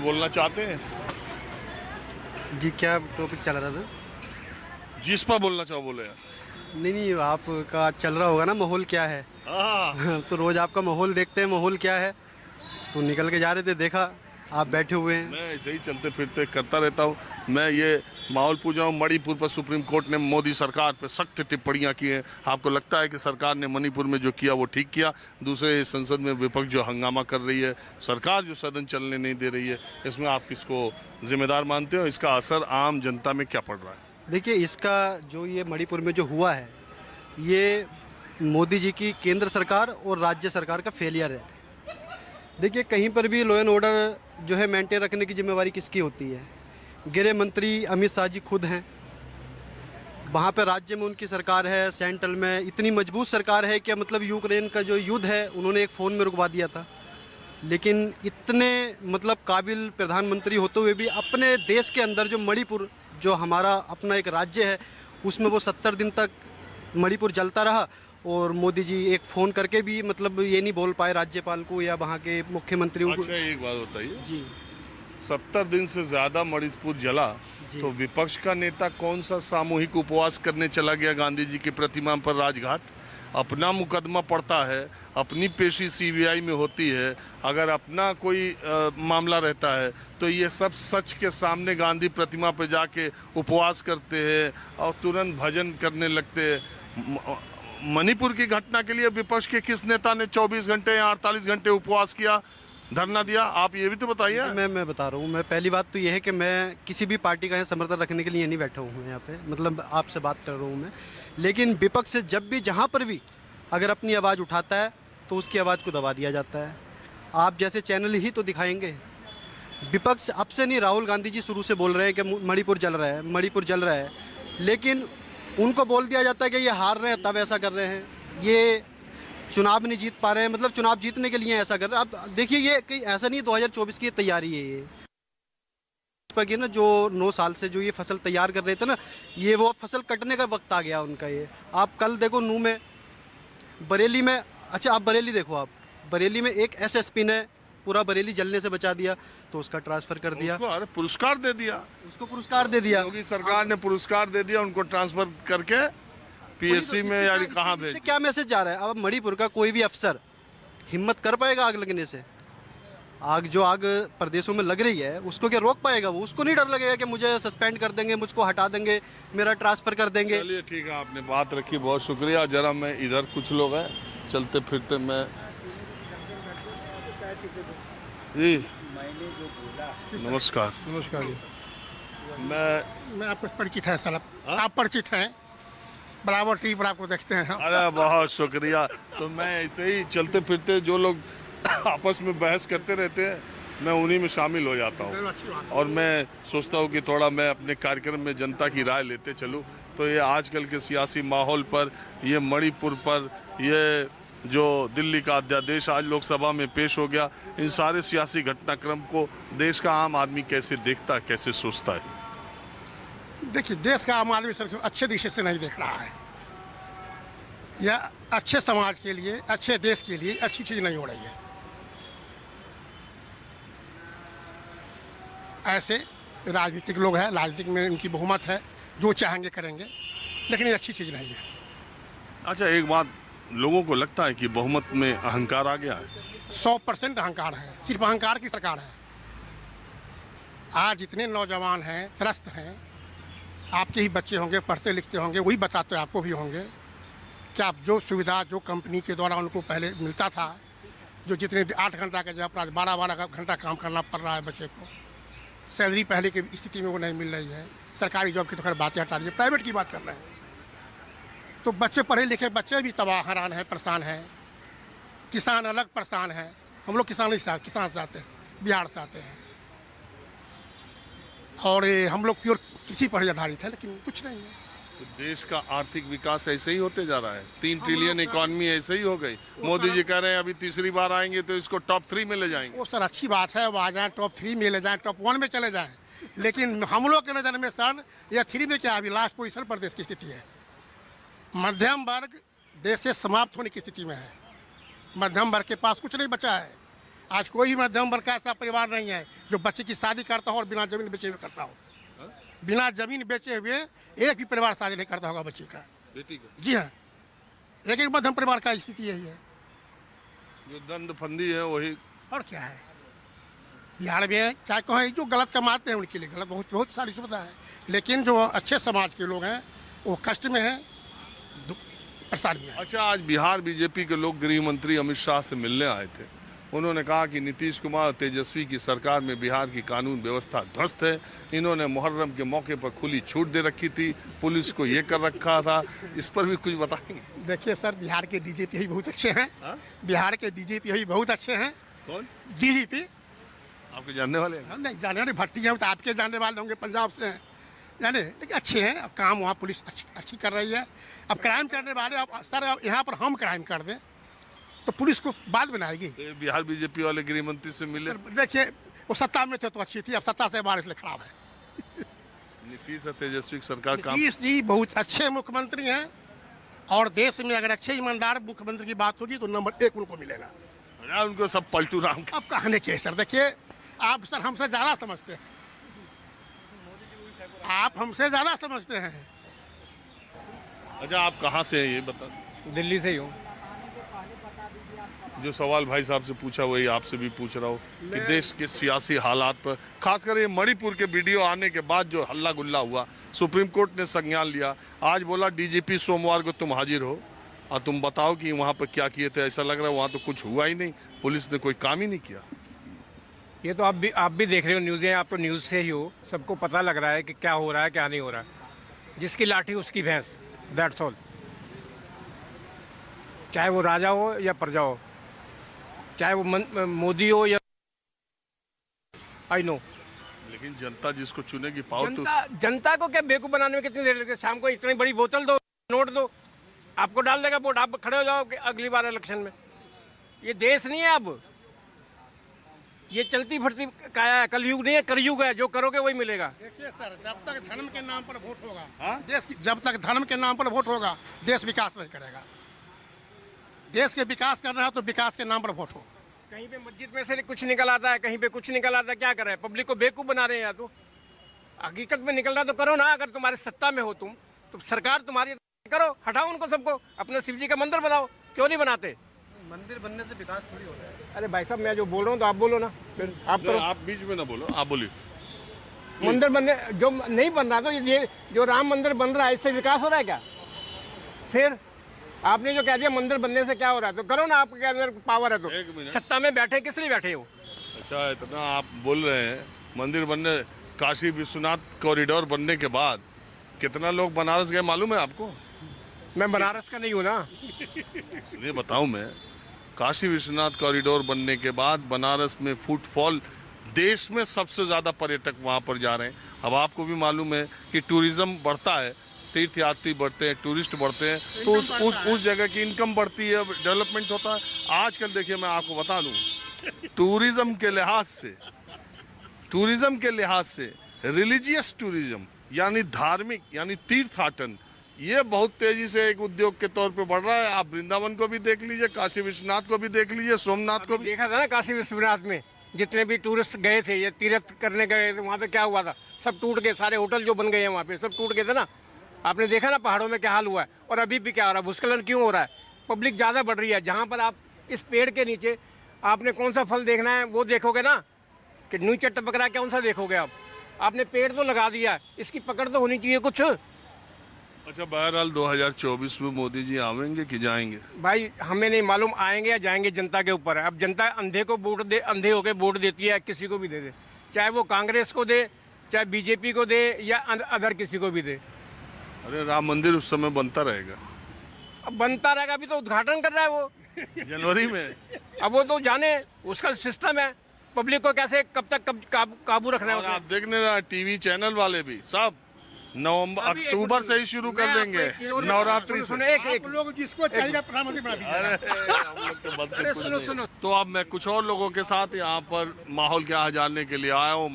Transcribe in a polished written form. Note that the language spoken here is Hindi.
बोलना चाहते हैं? जी क्या टॉपिक चल रहा था? जिस पर बोलना चाहो बोले यार। नहीं नहीं, आपका चल रहा होगा ना माहौल क्या है। हाँ, तो रोज़ आपका माहौल देखते हैं, माहौल क्या है। तो निकल के जा रहे थे, देखा आप बैठे हुए हैं। मैं ऐसे ही चलते फिरते करता रहता हूँ। मैं ये माहौल पूछ रहा हूँ। मणिपुर पर सुप्रीम कोर्ट ने मोदी सरकार पर सख्त टिप्पणियां की हैं। आपको लगता है कि सरकार ने मणिपुर में जो किया वो ठीक किया? दूसरे संसद में विपक्ष जो हंगामा कर रही है, सरकार जो सदन चलने नहीं दे रही है, इसमें आप किसको जिम्मेदार मानते हो? इसका असर आम जनता में क्या पड़ रहा है? देखिए, इसका जो ये मणिपुर में जो हुआ है, ये मोदी जी की केंद्र सरकार और राज्य सरकार का फेलियर है। देखिए, कहीं पर भी लॉ एंड ऑर्डर जो है मेंटेन रखने की जिम्मेवारी किसकी होती है? गृह मंत्री अमित शाह जी खुद हैं। वहाँ पे राज्य में उनकी सरकार है, सेंट्रल में इतनी मजबूत सरकार है कि मतलब यूक्रेन का जो युद्ध है उन्होंने एक फ़ोन में रुकवा दिया था। लेकिन इतने मतलब काबिल प्रधानमंत्री होते हुए भी अपने देश के अंदर जो मणिपुर, जो हमारा अपना एक राज्य है, उसमें वो 70 दिन तक मणिपुर जलता रहा। और मोदी जी एक फ़ोन करके भी मतलब ये नहीं बोल पाए राज्यपाल को या वहाँ के मुख्यमंत्रियों को। अच्छा, एक बात बताइए, जी 70 दिन से ज्यादा मणिपुर जला तो विपक्ष का नेता कौन सा सामूहिक उपवास करने चला गया गांधी जी की प्रतिमा पर राजघाट? अपना मुकदमा पड़ता है, अपनी पेशी सीबीआई में होती है, अगर अपना कोई मामला रहता है तो ये सब सच के सामने गांधी प्रतिमा पे जाके उपवास करते हैं और तुरंत भजन करने लगते हैं। मणिपुर की घटना के लिए विपक्ष के किस नेता ने 24 घंटे या 48 घंटे उपवास किया, धरना दिया? आप ये भी तो बताइए। मैं बता रहा हूँ। मैं पहली बात तो ये है कि मैं किसी भी पार्टी का यहाँ समर्थन रखने के लिए नहीं बैठा हूँ यहाँ पे, मतलब आपसे बात कर रहा हूँ मैं। लेकिन विपक्ष से जब भी जहाँ पर भी अगर अपनी आवाज़ उठाता है तो उसकी आवाज़ को दबा दिया जाता है। आप जैसे चैनल ही तो दिखाएंगे। विपक्ष अब से नहीं, राहुल गांधी जी शुरू से बोल रहे हैं कि मणिपुर जल रहा है, मणिपुर जल रहा है। लेकिन उनको बोल दिया जाता है कि ये हार रहे हैं तब ऐसा कर रहे हैं, ये चुनाव नहीं जीत पा रहे हैं, मतलब चुनाव जीतने के लिए ऐसा कर रहे हैं। अब देखिए, ये कहीं ऐसा नहीं 2024 की तैयारी है ये ना, जो 9 साल से जो ये फसल तैयार कर रहे थे ना, ये वो फसल कटने का वक्त आ गया उनका। ये आप कल देखो नू में, बरेली में, अच्छा आप बरेली देखो, आप बरेली में एक एसएसपी ने पूरा बरेली जलने से बचा दिया तो उसका ट्रांसफर कर दिया, अरे पुरस्कार दे दिया, उसको पुरस्कार दे दिया। योगी सरकार ने पुरस्कार दे दिया, उनको ट्रांसफर करके पीएससी में या कहाँ भेज। क्या मैसेज जा रहा है? अब मणिपुर का कोई भी अफसर हिम्मत कर पाएगा आग लगने से? आग जो आग प्रदेशों में लग रही है उसको क्या रोक पाएगा वो? उसको नहीं डर लगेगा कि मुझे सस्पेंड कर देंगे, मुझको हटा देंगे, मेरा ट्रांसफर कर देंगे? चलिए ठीक है, आपने बात रखी, बहुत शुक्रिया। जरा मैं इधर, कुछ लोग हैं चलते फिरते, मैं जी नमस्कार। नमस्कार जी। मैं आपको परिचित है सर, आप परिचित हैं, बराबर टीवी पर आपको देखते हैं। अरे बहुत शुक्रिया। तो मैं ऐसे ही चलते फिरते जो लोग आपस में बहस करते रहते हैं, मैं उन्हीं में शामिल हो जाता हूँ और मैं सोचता हूँ कि थोड़ा मैं अपने कार्यक्रम में जनता की राय लेते चलूँ। तो ये आजकल के सियासी माहौल पर, ये मणिपुर पर, ये जो दिल्ली का अध्यादेश आज लोकसभा में पेश हो गया, इन सारे सियासी घटनाक्रम को देश का आम आदमी कैसे देखता है, कैसे सोचता है? देखिए, देश का आम आदमी सिर्फ अच्छे दृष्टि से नहीं देख रहा है। यह अच्छे समाज के लिए, अच्छे देश के लिए अच्छी चीज़ नहीं हो रही है। ऐसे राजनीतिक लोग हैं, राजनीतिक में इनकी बहुमत है, जो चाहेंगे करेंगे, लेकिन ये अच्छी चीज़ नहीं है। अच्छा, एक बात, लोगों को लगता है कि बहुमत में अहंकार आ गया है। 100% अहंकार है, सिर्फ अहंकार की सरकार है। आज जितने नौजवान हैं, त्रस्त हैं, आपके ही बच्चे होंगे, पढ़ते लिखते होंगे, वही बताते आपको भी होंगे कि आप जो सुविधा जो कंपनी के द्वारा उनको पहले मिलता था, जो जितने 8 घंटा का जब आज 12-12 घंटा काम करना पड़ रहा है बच्चे को, सैलरी पहले की स्थिति में वो नहीं मिल रही है। सरकारी जॉब की तो खैर बातें हटा दीजिए, प्राइवेट की बात कर रहे हैं। तो बच्चे, पढ़े लिखे बच्चे भी तबाह हैरान है, परेशान है। किसान अलग परेशान है। हम लोग किसान से आते हैं, बिहार से आते हैं, और हम लोग प्योर किसी पर आधारित है, लेकिन कुछ नहीं है। तो देश का आर्थिक विकास ऐसे ही होते जा रहा है। 3 ट्रिलियन इकॉनमी ऐसे ही हो गई। मोदी जी कह रहे हैं अभी तीसरी बार आएंगे तो इसको टॉप 3 में ले जाएंगे। वो सर अच्छी बात है, वो आ जाए, टॉप 3 में ले जाएं, टॉप 1 में चले जाएं, लेकिन हम लोग के नज़र में सर या 3 में क्या, अभी लास्ट पोजीशन पर देश की स्थिति है। मध्यम वर्ग देश से समाप्त होने की स्थिति में है। मध्यम वर्ग के पास कुछ नहीं बचा है। आज कोई मध्यम वर्ग का ऐसा परिवार नहीं है जो बच्चे की शादी करता हो और बिना जमीन बेचे हुए करता हो। बिना जमीन बेचे हुए एक भी परिवार शादी नहीं करता होगा बच्ची का, बेटी का। जी हाँ, एक एक मध्यम परिवार का स्थिति यही है। जो दंड फंदी है वही। और क्या है, बिहार में क्या कहें, जो गलत कमाते हैं उनके लिए गलत बहुत बहुत सारी सुविधा है, लेकिन जो अच्छे समाज के लोग हैं वो कष्ट में हैं, परेशानी में। अच्छा, आज बिहार बीजेपी के लोग गृह मंत्री अमित शाह से मिलने आए थे। उन्होंने कहा कि नीतीश कुमार और तेजस्वी की सरकार में बिहार की कानून व्यवस्था ध्वस्त है। इन्होंने मुहर्रम के मौके पर खुली छूट दे रखी थी, पुलिस को ये कर रखा था। इस पर भी कुछ बताएंगे? देखिए सर, बिहार के डीजीपी ही बहुत अच्छे हैं। बिहार के डीजीपी ही बहुत अच्छे हैं। कौन डीजीपी? आपके जानने वाले हैं? नहीं जानने वाले, भट्टी हैं तो आपके जानने वाले होंगे, पंजाब से हैं, जाने, लेकिन अच्छे हैं। अब काम वहाँ पुलिस अच्छी कर रही है। अब क्राइम करने वाले, अब सर अब यहाँ पर हम क्राइम कर दें तो पुलिस को बात बनाएगी। तो बिहार बीजेपी वाले गृह मंत्री से मिले? देखिए, वो सत्ता में थे तो अच्छी थी, अब सत्ता से बाहर इसलिए खराब है। नीतीश और तेजस्वी की सरकार काम। नीतीश जी बहुत अच्छे मुख्यमंत्री हैं और देश में अगर अच्छे ईमानदार मुख्यमंत्री की बात होगी तो नंबर 1 उनको मिलेगा। उनको सब पलटू राम। अब कहने के सर, देखिए आप सर हमसे ज़्यादा समझते हैं, आप हमसे ज़्यादा समझते हैं। अच्छा, आप कहाँ से हैं ये बता? दिल्ली से ही हूँ। जो सवाल भाई साहब से पूछा वही आपसे भी पूछ रहा हूँ कि देश के सियासी हालात पर, खासकर ये मणिपुर के वीडियो आने के बाद जो हल्ला गुल्ला हुआ, सुप्रीम कोर्ट ने संज्ञान लिया। आज बोला डीजीपी सोमवार को तुम हाजिर हो और तुम बताओ कि वहाँ पर क्या किए थे। ऐसा लग रहा है वहाँ तो कुछ हुआ ही नहीं, पुलिस ने कोई काम ही नहीं किया। ये तो आप भी देख रहे हो न्यूज़ें, आप तो न्यूज़ से ही हो, सबको पता लग रहा है कि क्या हो रहा है क्या नहीं हो रहा है। जिसकी लाठी उसकी भैंस, दैट्स ऑल। चाहे वो राजा हो या प्रजा हो, चाहे वो मोदी हो या आई नो। लेकिन जनता जिसको चुनेगी पावर तो। जनता को क्या बेवकूफ़ बनाने में कितनी देर लगती है? शाम को इतनी बड़ी बोतल दो, नोट दो, आपको डाल देगा वोट, आप खड़े हो जाओ अगली बार इलेक्शन में। ये देश नहीं है अब, ये चलती फिरती काया कलयुग नहीं है, कलयुग है। जो करोगे वही मिलेगा। देखिए सर, जब तक धर्म के नाम पर वोट होगा, देश की, जब तक धर्म के नाम पर वोट होगा, देश विकास नहीं करेगा। देश के विकास करना है तो विकास के नाम पर वोट हो। कहीं पे मस्जिद में से कुछ निकल आता है, कहीं पे कुछ निकल आता है, क्या कर रहे हैं? पब्लिक को बेवकूफ़ बना रहे हैं। या तो हकीकत में निकल रहा तो करो ना। अगर तुम्हारे सत्ता में हो तुम, तो सरकार तुम्हारी, करो, हटाओ उनको सबको, अपना शिव जी का मंदिर बनाओ। क्यों नहीं बनाते? मंदिर बनने से विकास थोड़ी हो रहा है। अरे भाई साहब, मैं जो बोल रहा हूँ तो आप बोलो ना, फिर आप करो। आप बीच में ना बोलो, आप बोलिए। मंदिर बनने जो नहीं बन रहा, तो ये जो राम मंदिर बन रहा है, इससे विकास हो रहा है क्या? फिर आपने जो कह दिया मंदिर बनने से क्या हो रहा है, तो करो ना। आपके अंदर पावर है तो। सत्ता में बैठे किस लिए बैठे हो? अच्छा, इतना आप बोल रहे हैं मंदिर बनने, काशी विश्वनाथ कॉरिडोर बनने के बाद कितना लोग बनारस गए मालूम है आपको? मैं बनारस का नहीं हूँ ना। ये बताऊं, मैं काशी विश्वनाथ कॉरिडोर बनने के बाद बनारस में फुटफॉल, देश में सबसे ज़्यादा पर्यटक वहाँ पर जा रहे हैं। अब आपको भी मालूम है कि टूरिज़्म बढ़ता है, तीर्थयात्री बढ़ते हैं, टूरिस्ट बढ़ते हैं, तो उस जगह की इनकम बढ़ती है, डेवलपमेंट होता है। आजकल देखिए, मैं आपको बता दूं, टूरिज़्म के लिहाज से रिलीजियस टूरिज़्म यानी धार्मिक, यानी तीर्थाटन, ये बहुत तेजी से एक उद्योग के तौर पे बढ़ रहा है। आप वृंदावन को भी देख लीजिए, काशी विश्वनाथ को भी देख लीजिए, सोमनाथ को भी देखा था ना। काशी विश्वनाथ में जितने भी टूरिस्ट गए थे, ये तीर्थ करने गए थे, वहाँ पे क्या हुआ था? सब टूट गए। सारे होटल जो बन गए हैं वहाँ पे सब टूट गए थे ना। आपने देखा ना पहाड़ों में क्या हाल हुआ है। और अभी भी क्या हो रहा है? भूस्खलन क्यों हो रहा है? पब्लिक ज़्यादा बढ़ रही है। जहाँ पर आप इस पेड़ के नीचे आपने कौन सा फल देखना है वो देखोगे ना, कि नीचे टपक रहा है, कौन सा देखोगे आप? आपने पेड़ तो लगा दिया, इसकी पकड़ तो होनी चाहिए कुछ। अच्छा, बहरहाल 2024 में मोदी जी आवेंगे कि जाएंगे? भाई हमें नहीं मालूम आएंगे या जाएंगे, जनता के ऊपर है। अब जनता अंधे को वोट दे, अंधे होकर वोट देती है, किसी को भी दे दे, चाहे वो कांग्रेस को दे, चाहे बीजेपी को दे, या अदर किसी को भी दे। अरे राम मंदिर उस समय बनता रहेगा। अब बनता रहेगा, अभी तो उद्घाटन कर रहा है वो जनवरी में। अब वो तो जाने, उसका सिस्टम है। पब्लिक को कैसे कब तक काबू रखना है। आप देखने रहा, टीवी चैनल वाले भी सब नवंबर अक्टूबर से ही शुरू कर देंगे, नवरात्रि से। आप लोग जिसको चाहिए प्रधानमंत्री बना दीजिए। तो अब मैं कुछ और लोगों के साथ यहाँ पर माहौल क्या जानने के लिए आया हूँ।